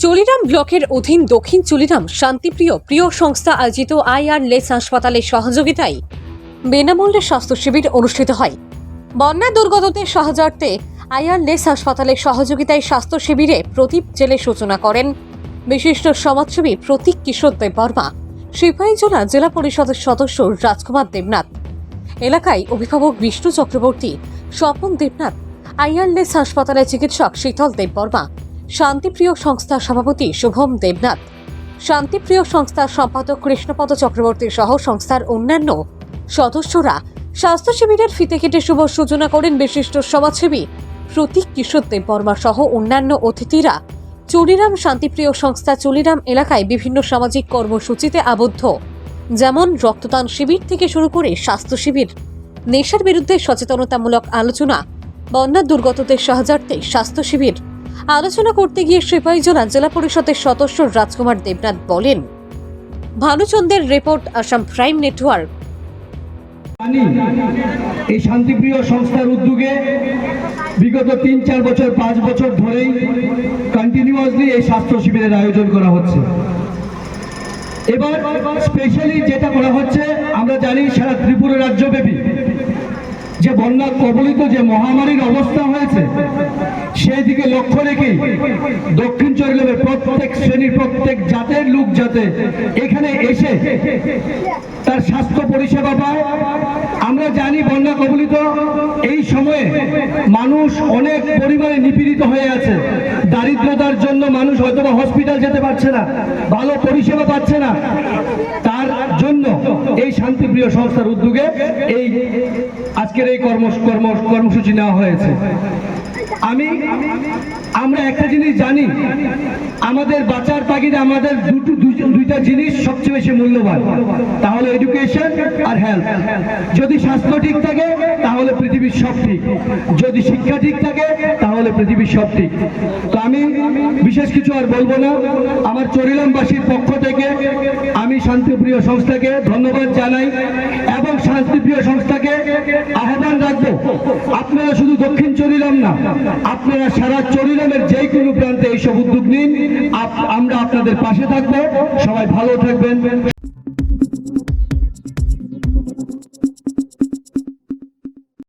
চলিরাম ব্লকের অধীন দক্ষিণ চলিরাম শান্তিপ্রিয় প্রিয় সংস্থা আয়োজিত আইআরলেস হাসপাতালের সহযোগিতায় বিনামূল্যে স্বাস্থ্য শিবির অনুষ্ঠিত হয়। বন্যা দুর্গতদের সাহায্যার্থে আইআরলেস হাসপাতালের সহযোগিতায় স্বাস্থ্য শিবিরে প্রদীপ জেলে সূচনা করেন বিশিষ্ট সমাজসেবী প্রতীক কিশোর দেববর্মা, সিপাহীজলা জেলা পরিষদের সদস্য রাজকুমার দেবনাথ, এলাকায় অভিভাবক বিষ্ণু চক্রবর্তী, স্বপন দেবনাথ, আইআরলেস হাসপাতালের চিকিৎসক শীতল দেববর্মা, শান্তিপ্রিয় সংস্থার সভাপতি শুভম দেবনাথ, শান্তিপ্রিয় সংস্থার সম্পাদক কৃষ্ণপদ চক্রবর্তী সহ সংস্থার অন্যান্য সদস্যরা স্বাস্থ্য শিবিরের ফিতে কেটে শুভ সূচনা করেন। বিশিষ্ট সমাজসেবী প্রতীক কিশোর দেববর্মা সহ অন্যান্য অতিথিরা চলিরাম শান্তিপ্রিয় সংস্থা চলিরাম এলাকায় বিভিন্ন সামাজিক কর্মসূচিতে আবদ্ধ, যেমন রক্তদান শিবির থেকে শুরু করে স্বাস্থ্য শিবির, নেশার বিরুদ্ধে সচেতনতামূলক আলোচনা, বন্যা দুর্গতদের সাহায্যার্থে স্বাস্থ্য শিবির। আলোচনা করতে গিয়ে সিপাহীজলা জেলা পরিষদের সদস্য রাজকুমার দেবনাথ বলেন, ভানুচন্দ্রের রিপোর্ট, আসাম প্রাইম নেটওয়ার্ক। এই শান্তিপ্রিয় সংস্থার উদ্যোগে বিগত 3-4 বছর 5 বছর ধরেই কন্টিনিউয়াসলি এই স্বাস্থ্য শিবিরের আয়োজন করা হচ্ছে। এবার স্পেশালি যেটা করা হচ্ছে, আমরা জানি সারা ত্রিপুরা রাজ্যব্যাপী যে বন্যা কবলিত যে মহামারীর অবস্থা হয়েছে, সেই দিকে লক্ষ্য রেখে দক্ষিণ চরিলামের প্রত্যেক শ্রেণীর প্রত্যেক জাতের লোক যাতে এখানে এসে তার স্বাস্থ্য পরিষেবা পায়। আমরা জানি বন্যা কবলিত এই সময়ে মানুষ অনেক পরিমাণে নিপীড়িত হয়ে আছে। দারিদ্রতার জন্য মানুষ হয়তো হসপিটাল যেতে পারছে না, ভালো পরিষেবা পাচ্ছে না। তার জন্য এই শান্তিপ্রিয় সংস্থার উদ্যোগে এই আজকের এই কর্মসূচি নেওয়া হয়েছে। আমরা একটা জিনিস জানি, আমাদের বাঁচার তাগিদে আমাদের দুইটা জিনিস সবচেয়ে বেশি মূল্যবান, তাহলে এডুকেশন আর হেলথ। যদি স্বাস্থ্য ঠিক থাকে তাহলে পৃথিবীর সব ঠিক, যদি শিক্ষা ঠিক থাকে তাহলে পৃথিবীর সব ঠিক। তো আমি বিশেষ কিছু আর বলবো না। আমার চরিলামবাসীর পক্ষ থেকে আমি শান্তিপ্রিয় সংস্থাকে ধন্যবাদ জানাই এবং শান্তিপ্রিয় সংস্থাকে আহ্বান রাখবো, আপনারা শুধু দক্ষিণ চরিলাম না, আপনারা সারা চরিলামের যে কোনো প্রান্তে এইসব উদ্যোগ নিন। আমরা আপনাদের পাশে থাকবো। সবাই ভালো থাকবেন।